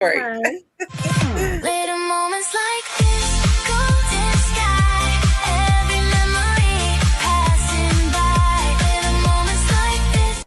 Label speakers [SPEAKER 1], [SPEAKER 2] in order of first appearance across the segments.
[SPEAKER 1] Right.
[SPEAKER 2] Hi.
[SPEAKER 3] Little moments like this, golden sky, every memory passing by. Little moments like this.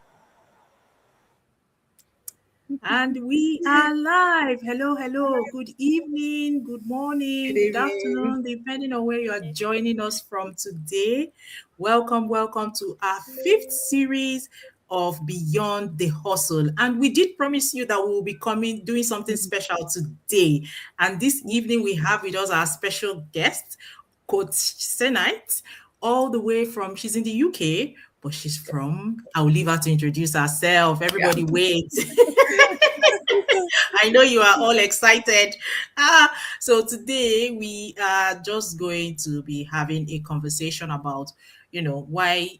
[SPEAKER 4] And we are live. Hello, hello. Good evening, good
[SPEAKER 1] Good
[SPEAKER 4] morning, good
[SPEAKER 1] evening.
[SPEAKER 4] afternoon, depending on where you are joining us from today. Welcome, welcome to our fifth series of Beyond the Hustle. And we did promise you that we will be doing something special today. And this evening, we have with us our special guest, Coach Senite, all the way from, she's in the UK, but she's from, I'll leave her to introduce herself.
[SPEAKER 1] Yeah.
[SPEAKER 4] Everybody wait. I know you are all excited. So today we are just going to be having a conversation about, why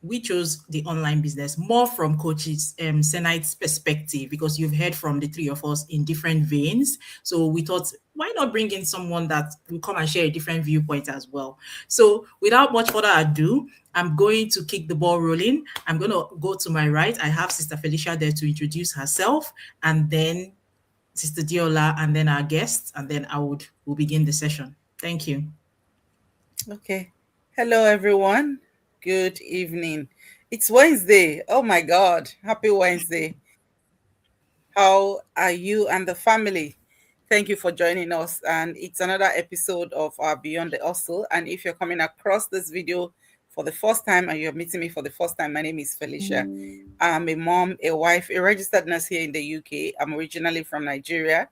[SPEAKER 4] we chose the online business more from coaches Senite's perspective, because you've heard from the three of us in different veins. So we thought, why not bring in someone that will come and share a different viewpoint as well? So without much further ado, I'm going to kick the ball rolling. I'm going to go to my right. I have Sister Felicia there to introduce herself, and then Sister Diola, and then our guests, and then we'll begin the session. Thank you.
[SPEAKER 1] Okay. Hello, everyone. Good evening. It's Wednesday. Oh my God. Happy Wednesday. How are you and the family? Thank you for joining us. And it's another episode of our Beyond the Hustle. And if you're coming across this video for the first time and you're meeting me for the first time, my name is Felicia. I'm a mom, a wife, a registered nurse here in the UK. I'm originally from Nigeria.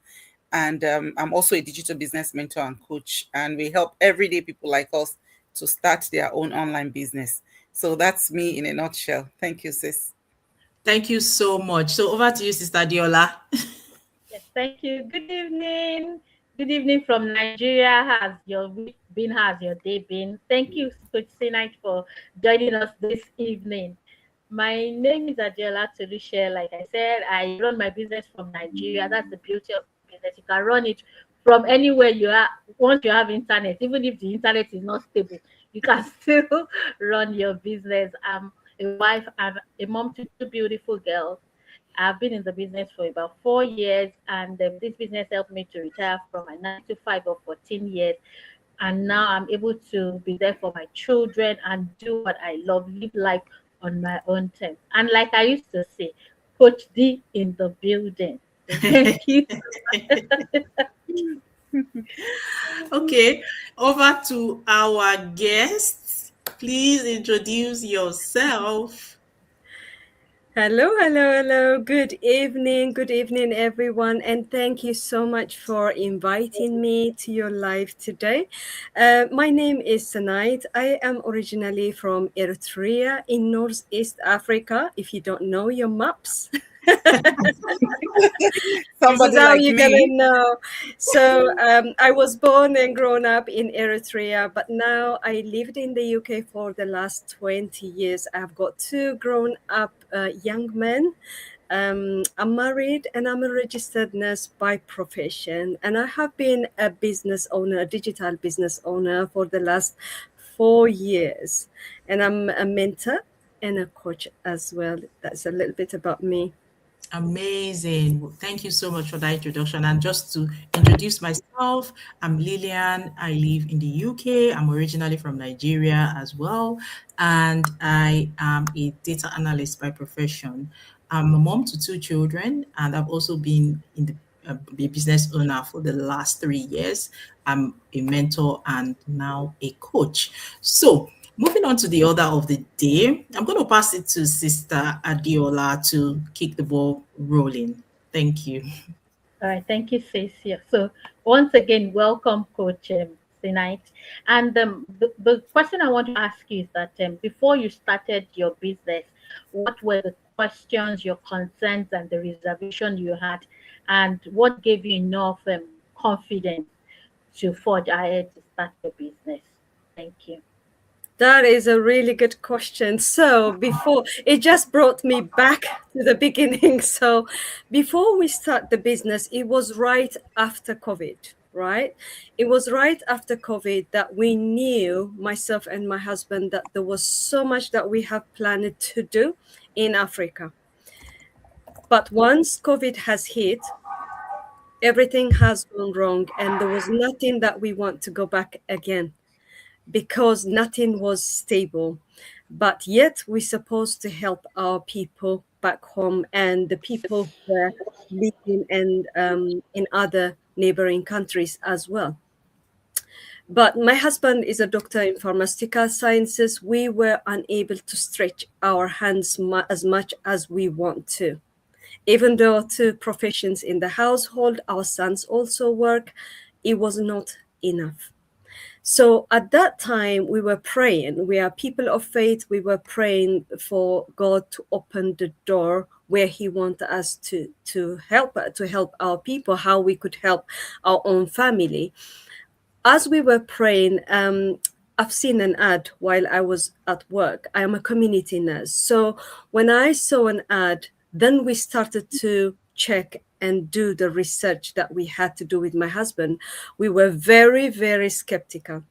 [SPEAKER 1] And I'm also a digital business mentor and coach. And we help everyday people like us to start their own online business. So that's me in a nutshell. Thank you, sis.
[SPEAKER 4] Thank you so much. So over to you, Sister Diola.
[SPEAKER 2] Yes, thank you. Good evening. Good evening from Nigeria. How's your week been? How's your day been? Thank you, Coach Sinite, for joining us this evening. My name is Adiola Toluche. Like I said, I run my business from Nigeria. That's the beauty of the business. You can run it from anywhere you are. Once you have internet, even if the internet is not stable, you can still run your business. I'm a wife and a mom to two beautiful girls. I've been in the business for about 4 years, and this business helped me to retire from my 9 to 5 of 14 years. And now I'm able to be there for my children and do what I love, live life on my own terms. And like I used to say, Coach D in the building. So thank you.
[SPEAKER 4] Okay, over to our guests. Please introduce yourself.
[SPEAKER 5] Hello, hello, hello. Good evening, everyone. And thank you so much for inviting me to your live today. My name is Sanait. I am originally from Eritrea in Northeast Africa. If you don't know your maps, this is
[SPEAKER 1] Somebody
[SPEAKER 5] how
[SPEAKER 1] like
[SPEAKER 5] you're gonna
[SPEAKER 1] me.
[SPEAKER 5] know. So I was born and grown up in Eritrea, but now I lived in the UK for the last 20 years. I've got two grown up young men. I'm married and I'm a registered nurse by profession, and I have been a business owner, a digital business owner for the last 4 years, and I'm a mentor and a coach as well. That's a little bit about me.
[SPEAKER 4] Amazing. Well, thank you so much for that introduction. And just to introduce myself, I'm Lillian. I live in the UK. I'm originally from Nigeria as well. And I am a data analyst by profession. I'm a mom to two children, and I've also been in a business owner for the last 3 years. I'm a mentor and now a coach. So, moving on to the order of the day, I'm going to pass it to Sister Adiola to kick the ball rolling. Thank you.
[SPEAKER 2] All right, thank you, Cecilia. So once again, welcome, Coach tonight. And the question I want to ask you is that before you started your business, what were the questions, your concerns, and the reservation you had, and what gave you enough confidence to forge ahead to start your business? Thank you.
[SPEAKER 5] That is a really good question. So, before it just brought me back to the beginning. So, before we start the business, it was right after COVID, right? It was right after COVID that we knew, myself and my husband, that there was so much that we have planned to do in Africa. But once COVID has hit, Everything has gone wrong, and there was nothing that we want to go back again because nothing was stable. But yet, we're supposed to help our people back home and the people who were living in other neighboring countries as well. But my husband is a doctor in pharmaceutical sciences. We were unable to stretch our hands as much as we want to. Even though two professions in the household, our sons also work, it was not enough. So at that time, we were praying. We are people of faith. We were praying for God to open the door where He wanted us to help our people, how we could help our own family. As we were praying, I've seen an ad while I was at work. I am a community nurse. So when I saw an ad, then we started to check and do the research that we had to do with my husband. We were very, very skeptical.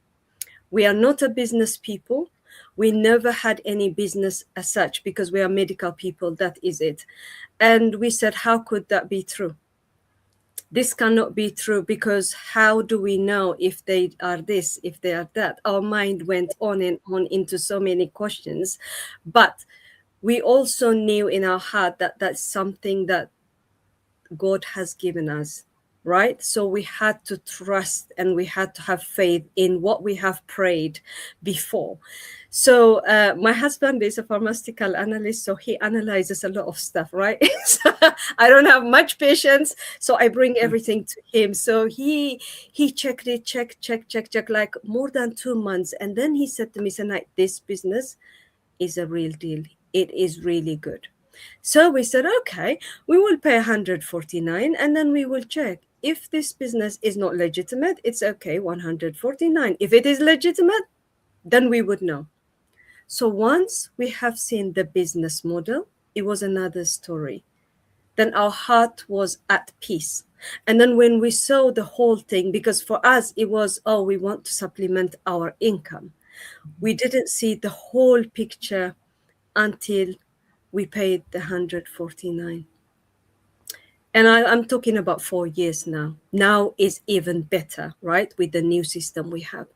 [SPEAKER 5] We are not a business people. We never had any business as such because we are medical people. That is it. And we said, how could that be true? This cannot be true because how do we know if they are this, if they are that? Our mind went on and on into so many questions. But we also knew in our heart that that's something that God has given us, right? So we had to trust and we had to have faith in what we have prayed before. So my husband is a pharmaceutical analyst, so he analyzes a lot of stuff, right? So I don't have much patience, so I bring everything to him. So he checked it, check, like more than 2 months, and then he said to me, "Sanai, this business is a real deal. It is really good." So we said, okay, we will pay 149 and then we will check. If this business is not legitimate, it's okay, 149. If it is legitimate, then we would know. So once we have seen the business model, it was another story. Then our heart was at peace. And then when we saw the whole thing, because for us it was, oh, we want to supplement our income. We didn't see the whole picture until we paid the 149. And I'm talking about 4 years now. Now is even better, right? With the new system we have.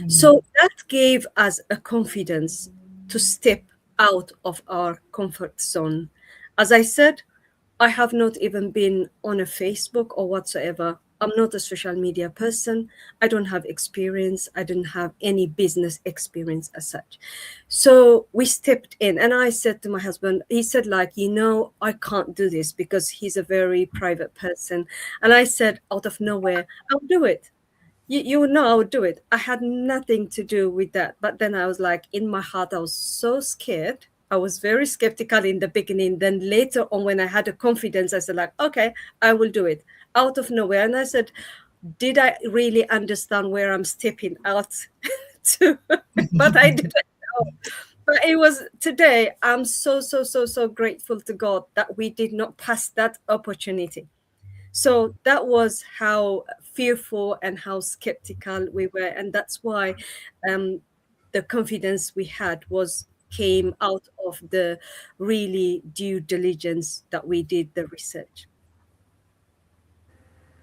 [SPEAKER 5] So that gave us a confidence to step out of our comfort zone. As I said, I have not even been on a Facebook or whatsoever. I'm not a social media person. I don't have experience. I didn't have any business experience as such. So we stepped in and I said to my husband, he said like, I can't do this because he's a very private person. And I said out of nowhere, I'll do it. You know, I would do it. I had nothing to do with that. But then I was like, in my heart, I was so scared. I was very skeptical in the beginning. Then later on, when I had a confidence, I said like, okay, I will do it out of nowhere. And I said, did I really understand where I'm stepping out to? But I didn't know. But it was today, I'm so grateful to God that we did not pass that opportunity. So that was how fearful and how skeptical we were. And that's why the confidence we had came out of the really due diligence that we did the research.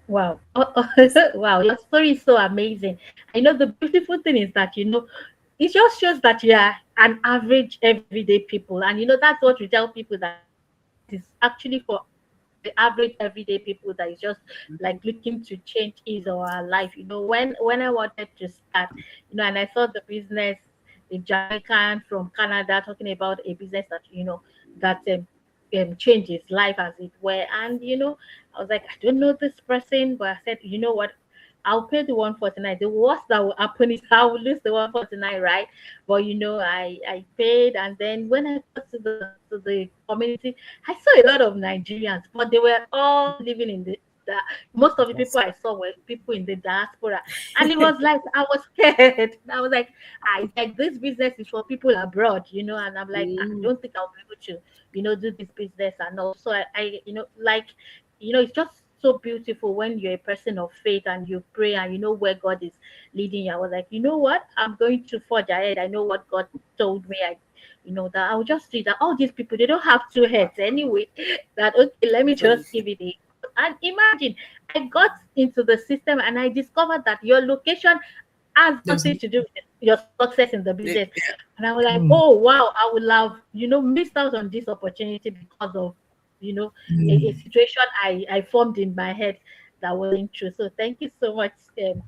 [SPEAKER 2] Wow. Wow. Your story is so amazing. I know the beautiful thing is that, it just shows that you are an average everyday people. And, that's what we tell people, that it's actually for the average everyday people that is just like looking to change his or her life. When I wanted to start, and I saw the business, the Jamaican from Canada talking about a business that that changed his life, as it were. And I was like, I don't know this person, but I said, you know what? I'll pay the 149. The worst that will happen is I will lose the 149, right? But I paid, and then when I got to the community, I saw a lot of Nigerians, but they were all living in the most of the people I saw were people in the diaspora, and it was like I was scared. I was like, it's like this business is for people abroad, and I'm like, I don't think I'll be able to, do this business. And also, it's just so beautiful when you're a person of faith and you pray and you know where God is leading you. I was like, you know what? I'm going to forge ahead. I know what God told me. That I'll just see that all these people, they don't have two heads anyway. That okay, let me just give it And imagine, I got into the system and I discovered that your location has nothing
[SPEAKER 4] Doesn't.
[SPEAKER 2] to do with your success in the business.
[SPEAKER 1] Yeah.
[SPEAKER 2] And I was like,
[SPEAKER 4] Mm,
[SPEAKER 2] oh wow, I would have, missed out on this opportunity because of, a
[SPEAKER 4] mm.
[SPEAKER 2] situation I formed in my head that wasn't true. So thank you so much,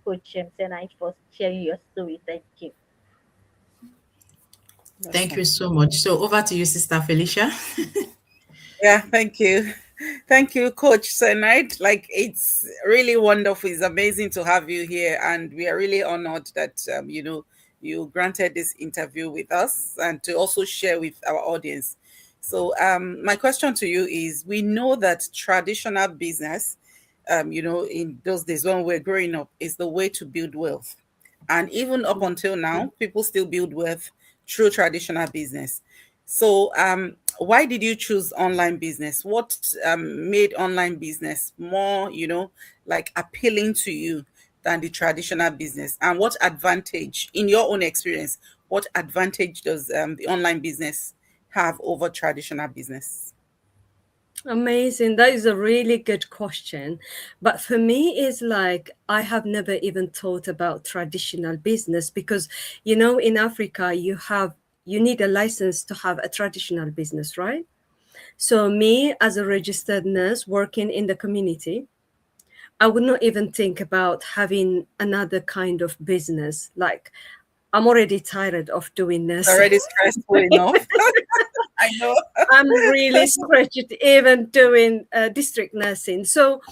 [SPEAKER 2] Coach Senai, for sharing your story. Thank you.
[SPEAKER 4] Thank you
[SPEAKER 1] Awesome.
[SPEAKER 4] so much. So over to you, Sister Felicia.
[SPEAKER 1] Yeah, thank you. Thank you, Coach Senite. Like, it's really wonderful. It's amazing to have you here. And we are really honored that, you granted this interview with us and to also share with our audience. So, my question to you is, we know that traditional business, in those days when we we're growing up, is the way to build wealth. And even up until now, people still build wealth through traditional business. So, why did you choose online business? What made online business more, like appealing to you than the traditional business? And what advantage, in your own experience, what advantage does the online business have over traditional business?
[SPEAKER 5] Amazing. That is a really good question. But for me, it's like I have never even thought about traditional business because, in Africa, you need a license to have a traditional business, right? So me as a registered nurse working in the community, I would not even think about having another kind of business. Like I'm already tired of doing
[SPEAKER 1] It's
[SPEAKER 5] nursing.
[SPEAKER 1] already stressful enough. I know.
[SPEAKER 5] I'm really stretched even doing district nursing. So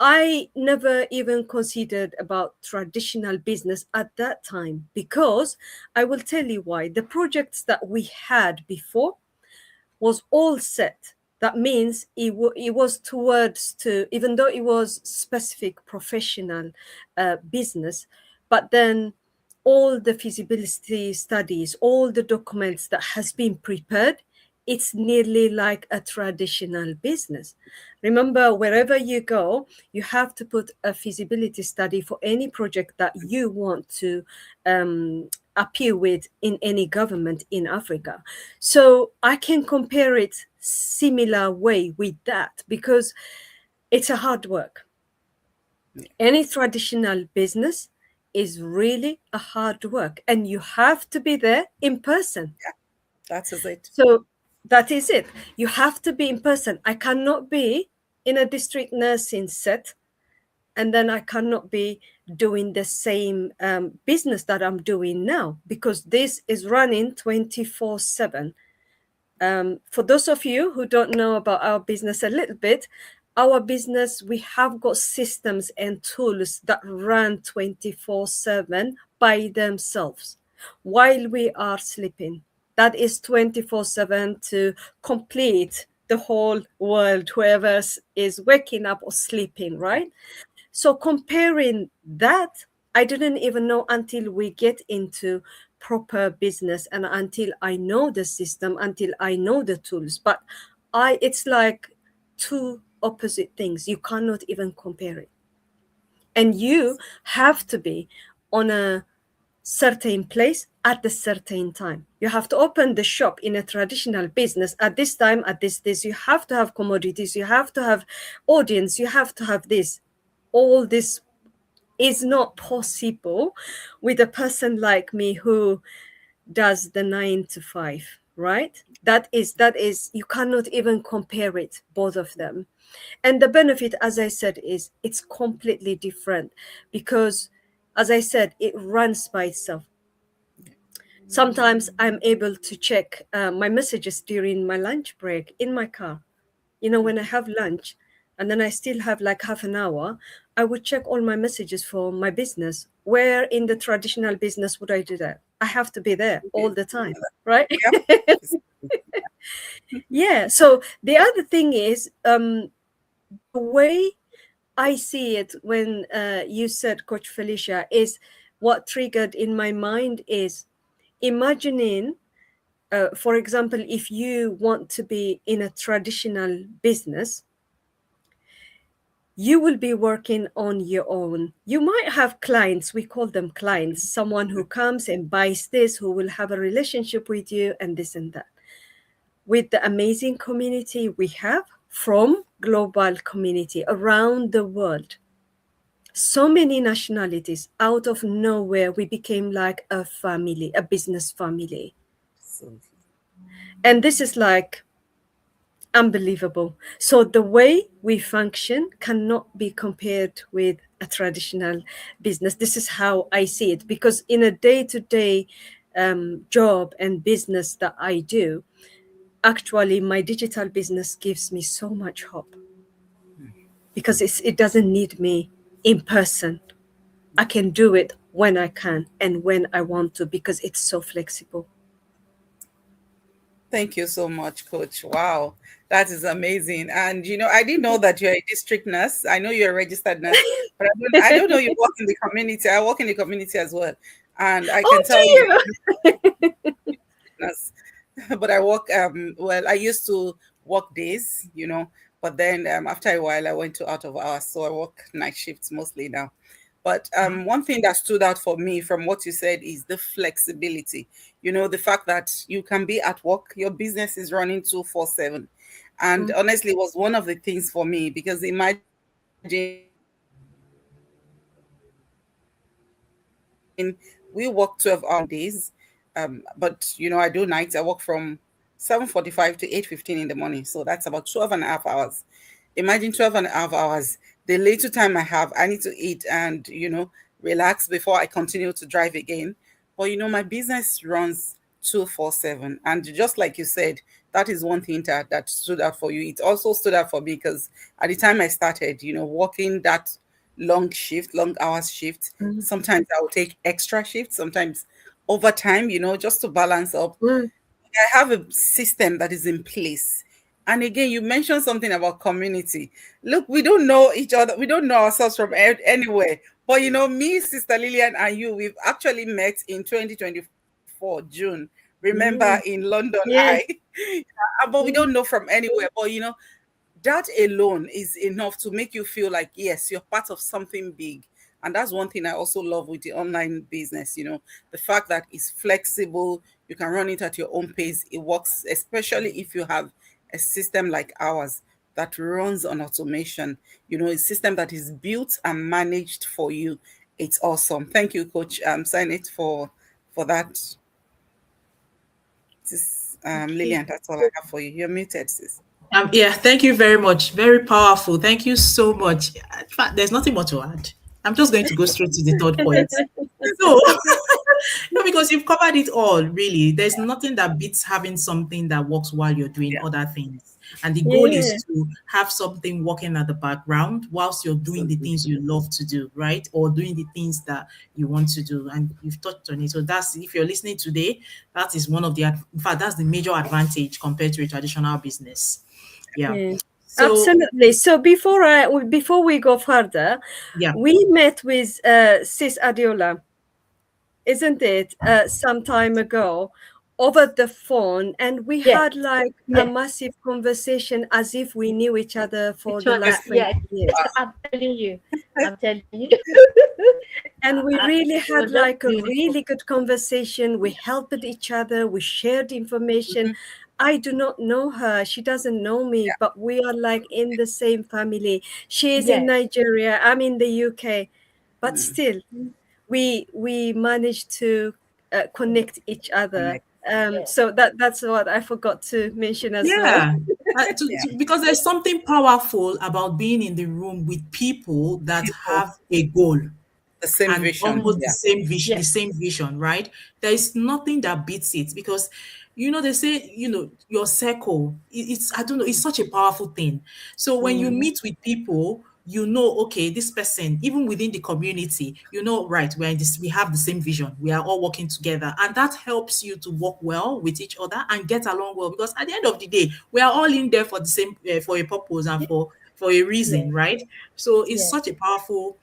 [SPEAKER 5] I never even considered about traditional business at that time because I will tell you why. The projects that we had before was all set. That means it was towards to, even though it was specific professional business, but then all the feasibility studies, all the documents that has been prepared, it's nearly like a traditional business. Remember, wherever you go, you have to put a feasibility study for any project that you want to appear with in any government in Africa. So I can compare it similar way with that because it's a hard work. Any traditional business is really a hard work and you have to be there in person.
[SPEAKER 1] That is it.
[SPEAKER 5] So that is it. You have to be in person. I cannot be in a district nursing set and then I cannot be doing the same business that I'm doing now because this is running 24/7. For those of you who don't know about our business a little bit, our business, we have got systems and tools that run 24/7 by themselves while we are sleeping. That is 24/7 to complete the whole world, whoever is waking up or sleeping, right? So comparing that, I didn't even know until we get into proper business and until I know the system, until I know the tools. But it's like two opposite things. You cannot even compare it. And you have to be on a certain place at a certain time. You have to open the shop in a traditional business at this time, at this. You have to have commodities, you have to have audience, you have to have this. All this is not possible with a person like me who does the 9 to 5, right? That is you cannot even compare it, both of them. And the benefit, as I said, is it's completely different because, as I said, it runs by itself. Sometimes I'm able to check my messages during my lunch break in my car. When I have lunch and then I still have like half an hour, I would check all my messages for my business. Where in the traditional business would I do that? I have to be there all the time, right?
[SPEAKER 1] Yep.
[SPEAKER 5] Yeah. So the other thing is the way I see it when you said, Coach Felicia, is what triggered in my mind is imagining, for example, if you want to be in a traditional business, you will be working on your own. You might have clients, we call them clients, someone who comes and buys this, who will have a relationship with you and this and that. With the amazing community we have, from global community around the world. So many nationalities. Out of nowhere, we became like a family, a business family.
[SPEAKER 1] So,
[SPEAKER 5] And this is like unbelievable. So the way we function cannot be compared with a traditional business. This is how I see it, because in a day-to-day job and business that I do, actually my digital business gives me so much hope, because it doesn't need me in person. I can do it when I can and when I want to, because it's so flexible.
[SPEAKER 1] thank you so much, Coach. Wow, that is amazing. And I didn't know that you're a district nurse. I know you're a registered nurse, but I don't know you work in the community. I work in the community as well, and I
[SPEAKER 5] Oh
[SPEAKER 1] can tell you,
[SPEAKER 5] dear.
[SPEAKER 1] nurse. But I work. Well, I used to work days, but then after a while, I went to out of hours, so I work night shifts mostly now. But one thing that stood out for me from what you said is the flexibility. The fact that you can be at work, your business is running 247. And honestly, it was one of the things for me, because imagine we work 12-hour days. But I do nights. I work from 7:45 to 8:15 in the morning. So that's about 12 and a half hours. Imagine 12 and a half hours. The little time I have, I need to eat and, relax before I continue to drive again. But, my business runs 247. And just like you said, that is one thing that stood out for you. It also stood out for me, because at the time I started, working that long hours shift, sometimes I will take extra shifts, sometimes overtime, just to balance up. I have a system that is in place. And again, you mentioned something about community. Look, we don't know each other. We don't know ourselves from anywhere. But me, Sister Lillian, and you, we've actually met in 2024, June. Remember, in London,
[SPEAKER 5] Yeah.
[SPEAKER 1] but we don't know from anywhere. But that alone is enough to make you feel like, yes, you're part of something big. And that's one thing I also love with the online business, the fact that it's flexible, you can run it at your own pace. It works, especially if you have a system like ours that runs on automation, a system that is built and managed for you. It's awesome. Thank you, Coach. Sign it for that. Lillian, that's all I have for you. You're muted, sis.
[SPEAKER 4] Yeah, thank you very much. Very powerful. Thank you so much. In fact, there's nothing more to add. I'm just going to go straight to the third point. So, no, because you've covered it all, really. There's nothing that beats having something that works while you're doing other things. And the goal
[SPEAKER 5] Yeah.
[SPEAKER 4] is to have something working at the background whilst you're doing the things you love to do, right? Or doing the things that you want to do. And you've touched on it. So that's, if you're listening today, that is one of the, in fact, that's the major advantage compared to a traditional business. Yeah.
[SPEAKER 5] Yeah.
[SPEAKER 4] So,
[SPEAKER 5] Absolutely. So before we go further,
[SPEAKER 4] yeah.
[SPEAKER 5] we met with Sis Adiola, isn't it, some time ago, over the phone, and we
[SPEAKER 2] Yes.
[SPEAKER 5] had like a
[SPEAKER 2] Yes.
[SPEAKER 5] massive conversation as if we knew each other for
[SPEAKER 2] Each
[SPEAKER 5] the
[SPEAKER 2] other,
[SPEAKER 5] last 20
[SPEAKER 2] yeah.
[SPEAKER 5] years.
[SPEAKER 2] I'm telling you. I'm telling you.
[SPEAKER 5] And we really
[SPEAKER 2] It
[SPEAKER 5] had
[SPEAKER 2] was just
[SPEAKER 5] like a
[SPEAKER 2] beautiful.
[SPEAKER 5] really good conversation. We helped each other. We shared information. I do not know her. She doesn't know me, but we are like in the same family. She is in
[SPEAKER 2] Yes.
[SPEAKER 5] Nigeria. I'm in the UK, but still, we managed to connect each other. So that's what I forgot to mention as well.
[SPEAKER 4] Yeah. Because there's something powerful about being in the room with people that have a goal
[SPEAKER 1] The same
[SPEAKER 4] and
[SPEAKER 1] vision.
[SPEAKER 4] almost
[SPEAKER 1] Yeah.
[SPEAKER 4] the same vision, right? There is nothing that beats it, because they say, your circle, it's, I don't know, it's such a powerful thing. So when you meet with people, okay, this person, even within the community, right, we have the same vision, we are all working together, and that helps you to work well with each other and get along well, because at the end of the day, we are all in there for the same, for a purpose and for a reason,
[SPEAKER 2] Yes.
[SPEAKER 4] right? So it's
[SPEAKER 2] Yes.
[SPEAKER 4] such a powerful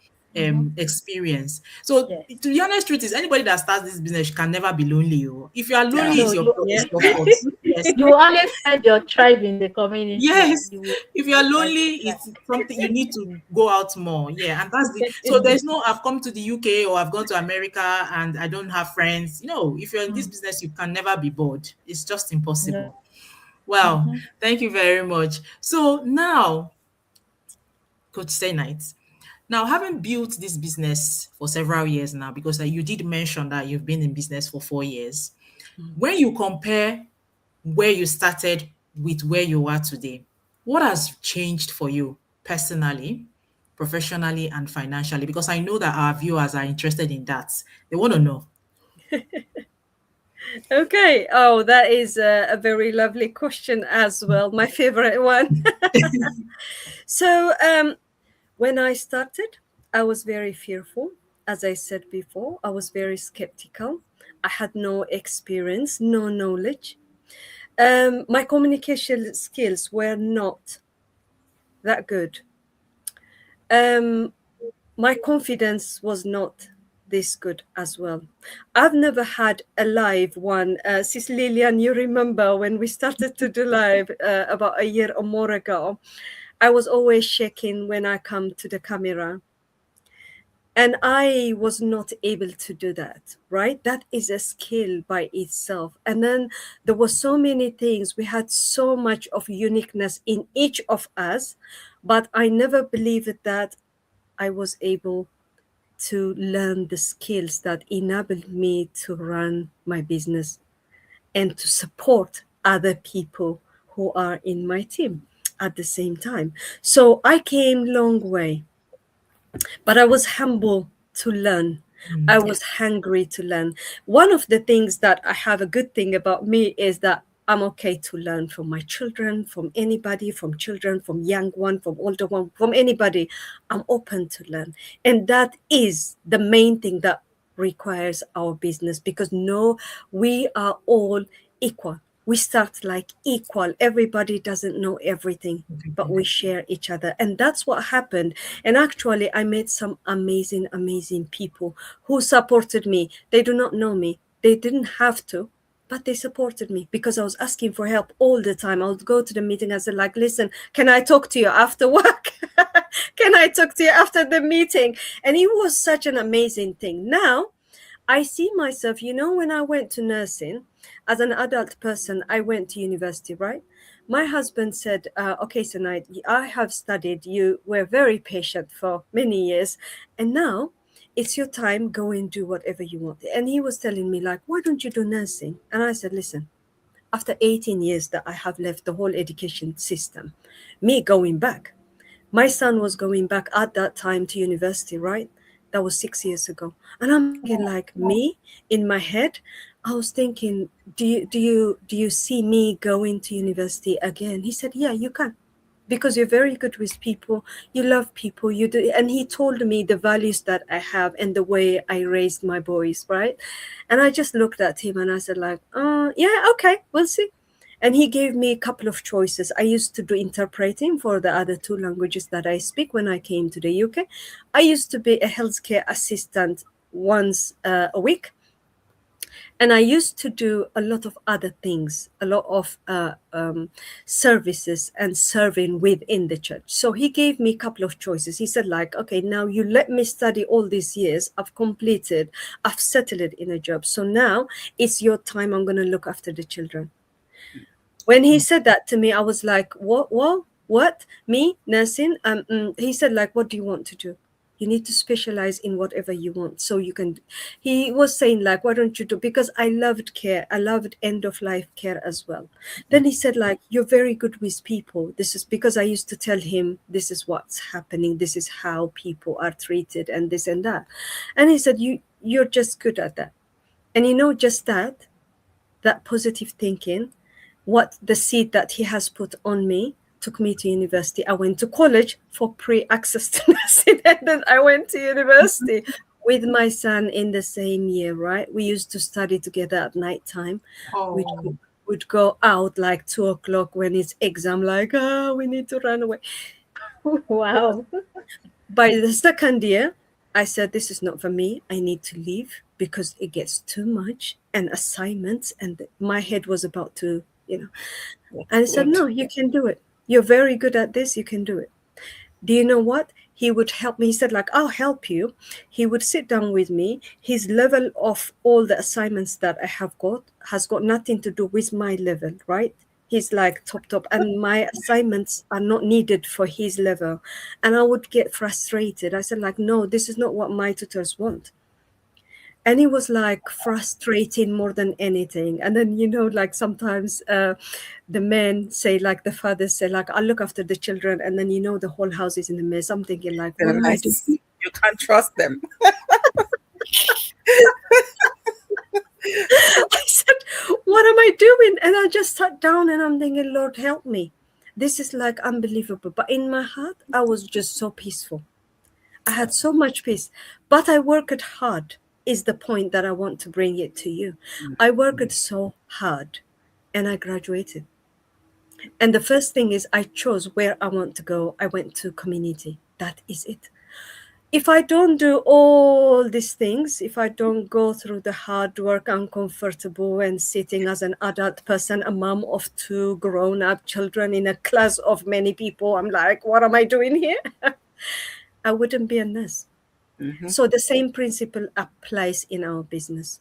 [SPEAKER 4] experience. So
[SPEAKER 2] Yes.
[SPEAKER 4] to be honest, truth is, anybody that starts this business can never be lonely. If you are lonely,
[SPEAKER 1] No,
[SPEAKER 4] it's your
[SPEAKER 2] you-
[SPEAKER 4] it's your
[SPEAKER 5] Yeah.
[SPEAKER 4] fault. Yes.
[SPEAKER 2] You always find your tribe in the community.
[SPEAKER 4] Yes.
[SPEAKER 2] You will
[SPEAKER 4] If you are
[SPEAKER 2] find
[SPEAKER 4] lonely,
[SPEAKER 2] your
[SPEAKER 4] it's something you need to go out more. Yeah. And that's so there's no, I've come to the UK or I've gone to America and I don't have friends. If you're in this business, you can never be bored. It's just
[SPEAKER 2] tribe.
[SPEAKER 4] impossible. Wow,
[SPEAKER 2] Mm-hmm.
[SPEAKER 4] thank you very much. So now, Coach Say Night. Now, having built this business for several years now, because you did mention that you've been in business for 4 years, when you compare where you started with where you are today, what has changed for you personally, professionally, and financially? Because I know that our viewers are interested in that. They want to know.
[SPEAKER 5] Okay. Oh, that is a very lovely question as well. My favorite one. So, when I started, I was very fearful. As I said before, I was very skeptical. I had no experience, no knowledge. My communication skills were not that good. Um, my confidence was not this good as well. I've never had a live one. Sis Lillian, you remember when we started to do live about a year or more ago? I was always shaking when I come to the camera. And I was not able to do that, right? That is a skill by itself. And then there were so many things. We had so much of uniqueness in each of us, but I never believed that I was able to learn the skills that enabled me to run my business and to support other people who are in my team at the same time. So I came long way, but I was humble to learn. I
[SPEAKER 4] Yeah.
[SPEAKER 5] was hungry to learn. One of the things that I have a good thing about me is that I'm okay to learn from my children, from anybody, from children, from young one, from older one, from anybody. I'm open to learn. And that is the main thing that requires our business, because no, we are all equal. We start like equal. Everybody doesn't know everything, but we share each other. And that's what happened. And actually, I met some amazing, amazing people who supported me. They do not know me. They didn't have to, but they supported me because I was asking for help all the time. I would go to the meeting and say, like, listen, can I talk to you after work? Can I talk to you after the meeting? And it was such an amazing thing. Now, I see myself, when I went to nursing as an adult person, I went to university, right? My husband said, okay, Sanai, I have studied. You were very patient for many years. And now it's your time. Go and do whatever you want. And he was telling me, like, why don't you do nursing? And I said, listen, after 18 years that I have left the whole education system, me going back, my son was going back at that time to university, right? That was 6 years ago. And I'm thinking, like, me in my head, I was thinking, do you see me going to university again? He said, yeah, you can, because you're very good with people, you love people, you do. And he told me the values that I have and the way I raised my boys, right? And I just looked at him and I said, like, yeah, okay, we'll see. And he gave me a couple of choices. I used to do interpreting for the other two languages that I speak when I came to the UK. I used to be a healthcare assistant once a week. And I used to do a lot of other things, a lot of services and serving within the church. So he gave me a couple of choices. He said, like, okay, now you let me study all these years. I've completed, I've settled it in a job. So now it's your time. I'm going to look after the children. When he said that to me, I was like, what? Me, nursing? He said, like, what do you want to do? You need to specialize in whatever you want. So you can, he was saying, like, why don't you do, because I loved care. I loved end of life care as well. Then he said, like, you're very good with people. This is because I used to tell him, this is what's happening. This is how people are treated and this and that. And he said, you're just good at that. And just that positive thinking, what the seed that he has put on me took me to university. I went to college for pre-access to nursing, and then I went to university with my son in the same year, right? We used to study together at night time.
[SPEAKER 4] Oh,
[SPEAKER 5] We'd go out like 2:00 when it's exam, like, we need to run away.
[SPEAKER 2] Wow.
[SPEAKER 5] By the second year, I said, this is not for me. I need to leave because it gets too much and assignments. And my head was about to, and I said, no, you can do it. You're very good at this. You can do it. Do you know what? He would help me. He said, like, I'll help you. He would sit down with me. His level of all the assignments that I have got has got nothing to do with my level, right? He's like top, and my assignments are not needed for his level. And I would get frustrated. I said, like, no, this is not what my tutors want. And it was like frustrating more than anything. And then, like sometimes the men say, like the fathers say, like, I'll look after the children. And then, the whole house is in the mess. I'm thinking, like, what
[SPEAKER 1] They're
[SPEAKER 5] am I doing?
[SPEAKER 1] nice. You can't trust them.
[SPEAKER 5] I said, what am I doing? And I just sat down and I'm thinking, Lord, help me. This is like unbelievable. But in my heart, I was just so peaceful. I had so much peace. But I worked hard, is the point that I want to bring it to you. I worked so hard and I graduated. And the first thing is I chose where I want to go. I went to community. That is it. If I don't do all these things, if I don't go through the hard work, uncomfortable, and sitting as an adult person, a mom of 2 grown-up children in a class of many people, I'm like, what am I doing here? I wouldn't be a nurse. So the same principle applies in our business.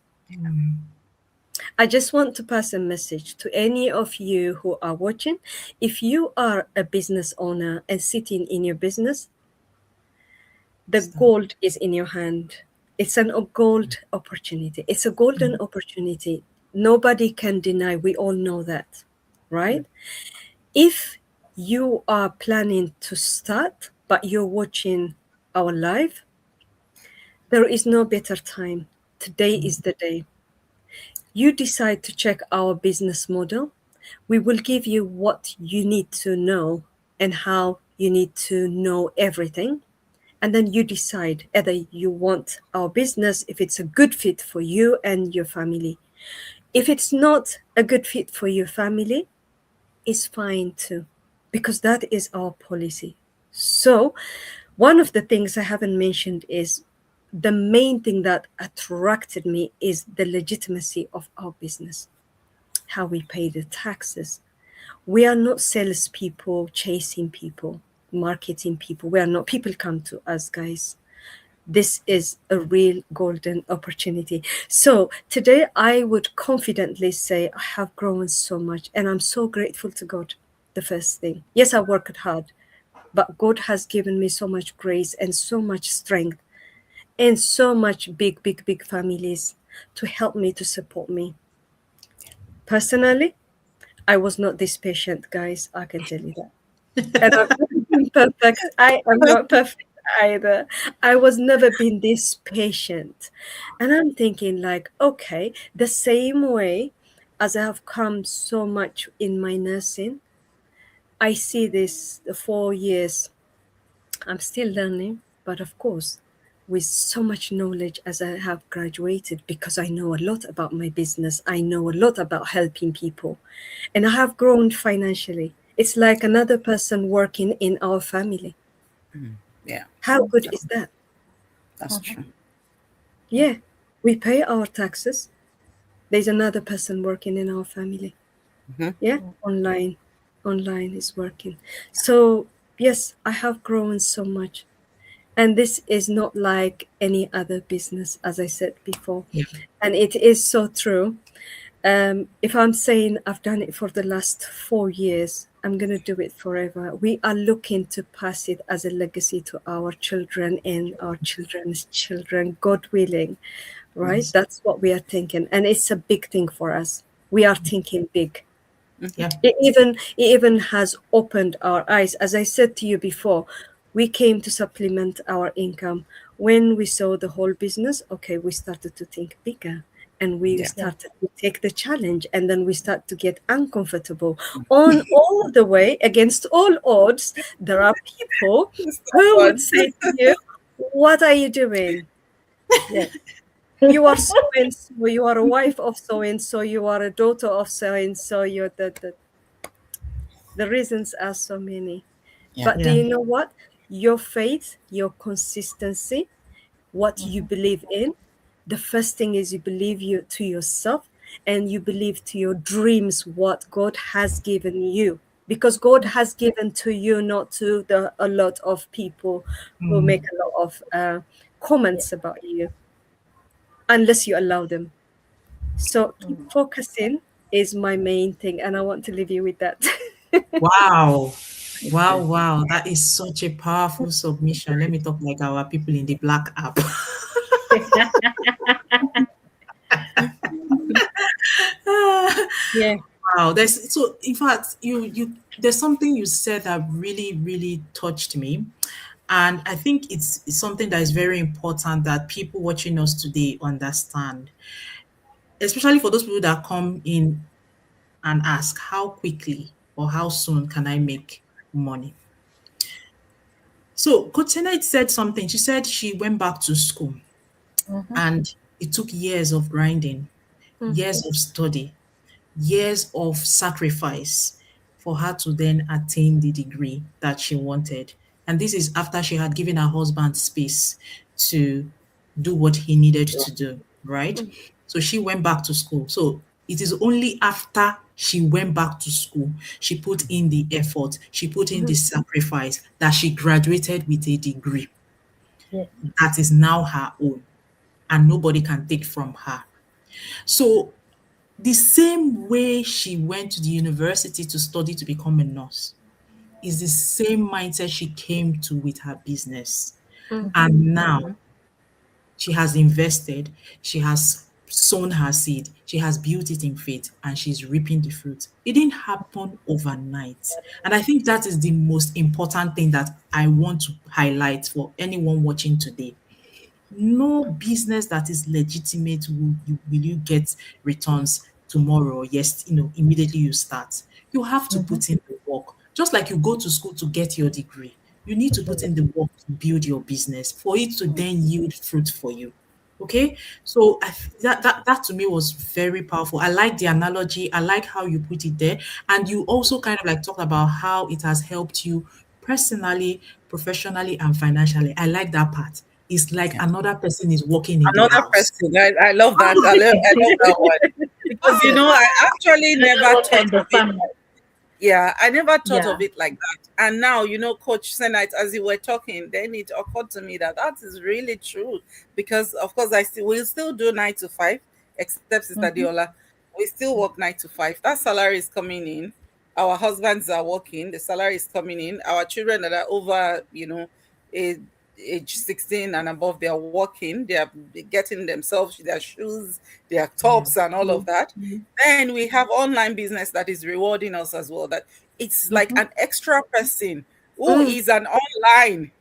[SPEAKER 5] I just want to pass a message to any of you who are watching. If you are a business owner and sitting in your business, the gold is in your hand. It's a gold opportunity. It's a golden opportunity. Nobody can deny. We all know that, right? If you are planning to start, but you're watching our live, there is no better time. Today is the day. You decide to check our business model. We will give you what you need to know and how you need to know everything. And then you decide whether you want our business, if it's a good fit for you and your family. If it's not a good fit for your family, it's fine too, because that is our policy. So one of the things I haven't mentioned is the main thing that attracted me is the legitimacy of our business, how we pay the taxes. We are not salespeople chasing people, marketing people. We are not. People come to us, guys. This is a real golden opportunity. So today I would confidently say I have grown so much and I'm so grateful to God. The first thing. Yes, I worked hard, but God has given me so much grace and so much strength and so much big families to help me, to support me. Personally, I was not this patient, guys. I can tell you that. And I'm not perfect. I am not perfect either. I was never been this patient. And I'm thinking like, okay, the same way as I have come so much in my nursing, I see this the 4 years. I'm still learning, but of course, with so much knowledge as I have graduated, because I know a lot about my business. I know a lot about helping people, and I have grown financially. It's like another person working in our family.
[SPEAKER 1] Yeah,
[SPEAKER 5] How good is that?
[SPEAKER 1] that's true.
[SPEAKER 5] Yeah, we pay our taxes. There's another person working in our family. Yeah, online is working. So yes, I have grown so much. And this is not like any other business, as I said before.
[SPEAKER 4] Yeah.
[SPEAKER 5] And it is so true. If I'm saying I've done it for the last 4 years, I'm going to do it forever. We are looking to pass it as a legacy to our children and our children's children, God willing, right?
[SPEAKER 4] Yes.
[SPEAKER 5] That's what we are thinking. And it's a big thing for us. We are thinking big.
[SPEAKER 4] Yeah.
[SPEAKER 5] It even has opened our eyes. As I said to you before, we came to supplement our income. When we saw the whole business, okay, we started to think bigger. And we started to take the challenge, and then we start to get uncomfortable. On all the way, against all odds, there are people who would say to you, what are you doing? Yeah. You are so and so, you are a wife of so and so, you are a daughter of so and so, you're the reasons are so many. But do
[SPEAKER 4] Yeah.
[SPEAKER 5] you know what? Your faith, your consistency, what you believe in, the first thing is you believe to yourself, and you believe to your dreams what God has given you, because God has given to you, not to a lot of people who make a lot of comments about you, unless you allow them. So keep focusing is my main thing, and I want to leave you with that.
[SPEAKER 4] Wow. Wow, wow. That is such a powerful submission. Let me talk like our people in the Black app.
[SPEAKER 5] Yeah.
[SPEAKER 4] Wow. There's so in fact you there's something you said that really, really touched me. And I think it's something that is very important that people watching us today understand, especially for those people that come in and ask, how quickly or how soon can I make money? So Coach Senait said something. She said she went back to school and it took years of grinding, years of study, years of sacrifice for her to then attain the degree that she wanted. And this is after she had given her husband space to do what he needed to do, right? So she went back to school. So it is only after she went back to school, she put in the effort, she put in the sacrifice that she graduated with a degree
[SPEAKER 2] Yeah.
[SPEAKER 4] that is now her own and nobody can take from her. So the same way she went to the university to study to become a nurse is the same mindset she came to with her business. And now she has invested, she has sown her seed, she has built it in faith, and she's reaping the fruit. It didn't happen overnight. And I think that is the most important thing that I want to highlight for anyone watching today. No business that is legitimate will you get returns tomorrow. Yes, immediately you start. You have to put in the work. Just like you go to school to get your degree, you need to put in the work to build your business for it to then yield fruit for you. Okay, so that to me was very powerful. I like the analogy. I like how you put it there, and you also kind of like talked about how it has helped you personally, professionally, and financially. I like that part. It's like another person is working in the
[SPEAKER 1] Another
[SPEAKER 4] house.
[SPEAKER 1] person. I love that. I love that one. Because I actually never
[SPEAKER 2] Work in
[SPEAKER 1] thought
[SPEAKER 2] the
[SPEAKER 1] of it.
[SPEAKER 2] family.
[SPEAKER 1] Yeah, I never thought
[SPEAKER 2] Yeah.
[SPEAKER 1] of it like that. And now, Coach Senite, as you were talking, then it occurred to me that is really true. Because of course we'll still do 9 to 5, except Sister Diola. We still work 9 to 5. That salary is coming in. Our husbands are working, the salary is coming in. Our children that are over, age, age 16 and above, they are working, they are getting themselves their shoes, their tops, and all of that. Then we have online business that is rewarding us as well. That it's like an extra person who is an online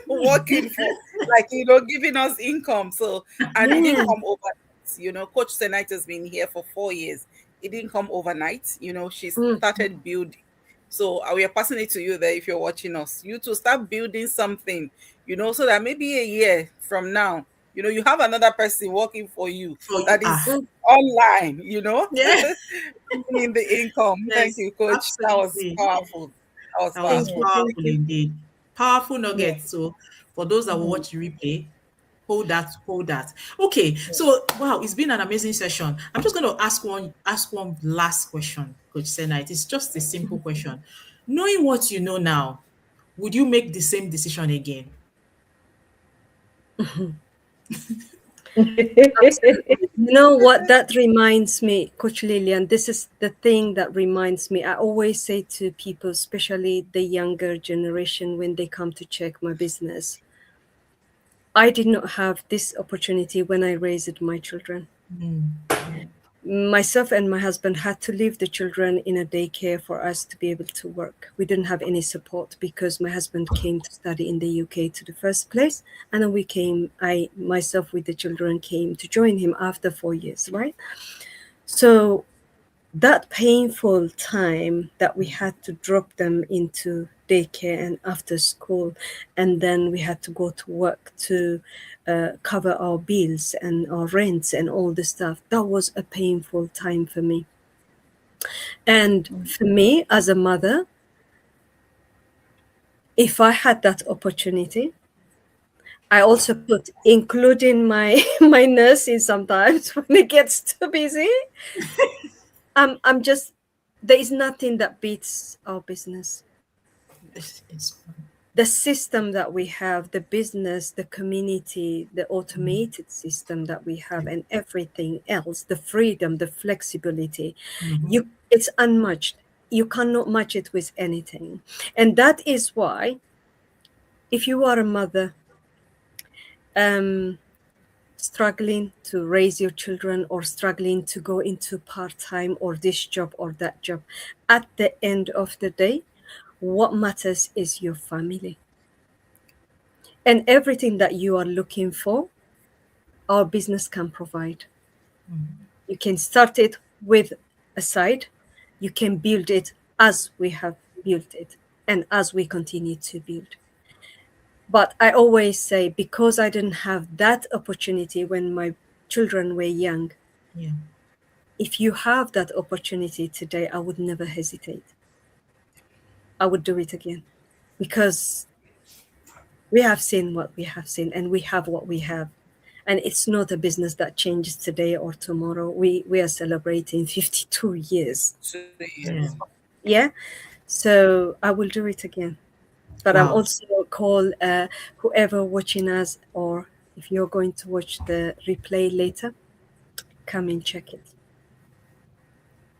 [SPEAKER 1] working for, like, giving us income. So, and it didn't
[SPEAKER 5] Yeah.
[SPEAKER 1] come overnight. Coach Senite has been here for 4 years. It didn't come overnight. She started building. So we are passing it to you there if you're watching us. You to start building something, so that maybe a year from now, you have another person working for you
[SPEAKER 4] For you.
[SPEAKER 1] that is online,
[SPEAKER 4] Yeah.
[SPEAKER 1] in the income. Thank
[SPEAKER 4] Yes,
[SPEAKER 1] you, coach. That was
[SPEAKER 4] absolutely.
[SPEAKER 1] powerful. That was
[SPEAKER 4] That was
[SPEAKER 5] Thank you.
[SPEAKER 1] powerful.
[SPEAKER 5] Thank
[SPEAKER 4] powerful
[SPEAKER 5] you.
[SPEAKER 4] indeed. Powerful
[SPEAKER 2] Yeah.
[SPEAKER 4] nugget. So for those that will watch the replay, hold that, hold that. Okay, so wow, it's been an amazing session. I'm just going to ask one last question, Coach Senite. It's just a simple question. Knowing what you know now, would you make the same decision again?
[SPEAKER 5] Absolutely. You know what? That reminds me, Coach Lillian, this is the thing that reminds me. I always say to people, especially the younger generation, when they come to check my business, I did not have this opportunity when I raised my children. Myself and my husband had to leave the children in a daycare for us to be able to work. We didn't have any support because my husband came to study in the UK to the first place, and then I myself with the children came to join him after 4 years, right? So that painful time that we had to drop them into daycare and after school, and then we had to go to work to cover our bills and our rents and all this stuff, that was a painful time for me. And for me as a mother, if I had that opportunity, I also put including my my nursing sometimes when it gets too busy. I'm just, there is nothing that beats our business.
[SPEAKER 4] It's
[SPEAKER 5] the system that we have, the business, the community, the automated system that we have, and everything else, the freedom, the flexibility, it's unmatched. You cannot match it with anything. And that is why, if you are a mother struggling to raise your children, or struggling to go into part-time or this job or that job, at the end of the day, what matters is your family. And everything that you are looking for, our business can provide. You can start it with a side, you can build it as we have built it, and as we continue to build. But I always say, because I didn't have that opportunity when my children were young,
[SPEAKER 4] Yeah.
[SPEAKER 5] if you have that opportunity today, I would never hesitate. I would do it again, because we have seen what we have seen, and we have what we have. And it's not a business that changes today or tomorrow. We are celebrating 52 years.
[SPEAKER 1] 2 years.
[SPEAKER 5] Yeah. So I will do it again. But I'm
[SPEAKER 4] Wow.
[SPEAKER 5] also call whoever watching us, or if you're going to watch the replay later, come and check it.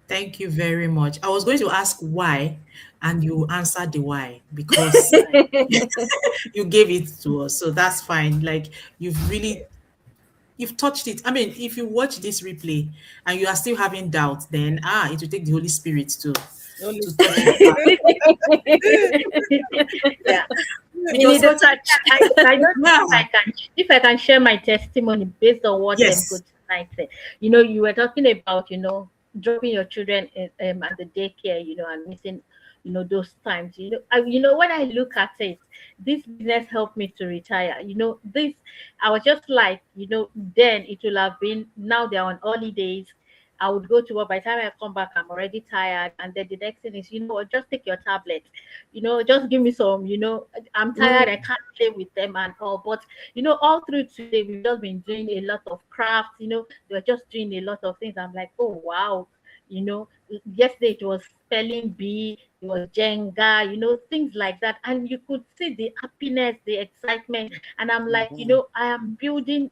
[SPEAKER 4] Thank you very much. I was going to ask why, and you answered the why, because you gave it to us. So that's fine. Like, you've touched it. I mean, if you watch this replay and you are still having doubt, then it will take the Holy Spirit to
[SPEAKER 1] Holy
[SPEAKER 4] touch your heart.
[SPEAKER 2] Yeah.
[SPEAKER 5] You need a touch.
[SPEAKER 2] I don't know
[SPEAKER 4] Yeah.
[SPEAKER 2] if I can share my testimony based on what
[SPEAKER 4] Yes.
[SPEAKER 2] Coach Tonight said. You know, you were talking about, dropping your children at the daycare, and missing, those times. When I look at it, this business helped me to retire. This, I was just like, then it will have been, now they're on holidays. I would go to work. By the time I come back, I'm already tired. And then the next thing is, just take your tablet. Just give me some, I'm tired. I can't play with them and all. But, all through today, we've just been doing a lot of crafts. We're just doing a lot of things. I'm like, oh, wow. Yesterday it was spelling bee, it was Jenga, things like that. And you could see the happiness, the excitement. And I'm like, I am building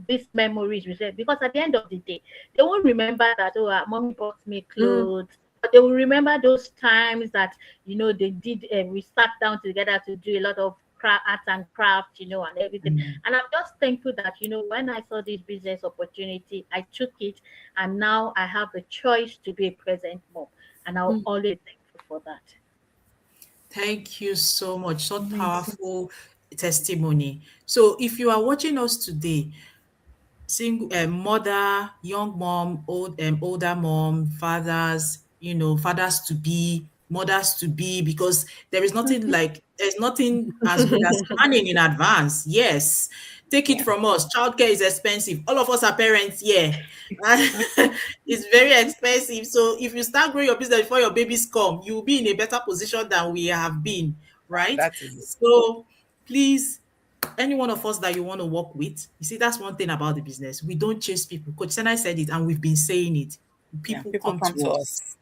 [SPEAKER 2] these memories with them, because at the end of the day, they won't remember that, oh, mommy bought me clothes. But they will remember those times that, they did, we sat down together to do a lot of art and craft, and everything. And I'm just thankful that, when I saw this business opportunity, I took it, and now I have the choice to be a present mom. And I'll always thankful for that.
[SPEAKER 4] Thank you so much. Such powerful testimony. So if you are watching us today, single mother, young mom, older mom, fathers, fathers to be, mothers to be, because there's nothing as good as planning in advance. Yes. Take it from us. Childcare is expensive. All of us are parents here. It's very expensive. So if you start growing your business before your babies come, you'll be in a better position than we have been, right?
[SPEAKER 1] That is it.
[SPEAKER 4] So please, any one of us that you want to work with, you see, that's one thing about the business. We don't chase people. Coach Senai said it, and we've been saying it. People come to us,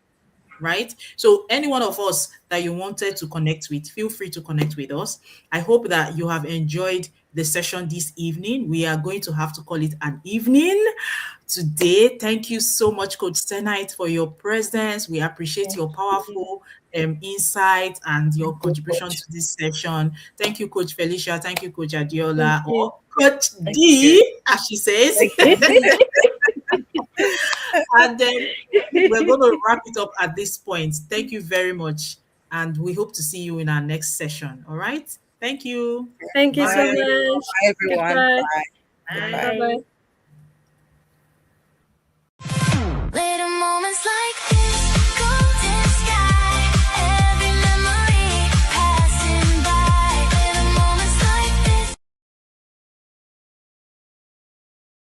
[SPEAKER 4] right? So any one of us that you wanted to connect with, feel free to connect with us. I hope that you have enjoyed the session this evening. We are going to have to call it an evening today. Thank you so much, Coach Senite, for your presence. We appreciate your powerful insight and your contribution to this session. Thank you, Coach Felicia. Thank you, Coach Adiola, or Coach D, as she says. And then we're going to wrap it up at this point. Thank you very much. And we hope to see you in our next session. All right. Thank you.
[SPEAKER 5] Thank you so
[SPEAKER 1] Bye.
[SPEAKER 5] much.
[SPEAKER 1] Bye, everyone.
[SPEAKER 5] Goodbye.
[SPEAKER 1] Bye. Goodbye.
[SPEAKER 5] Bye-bye.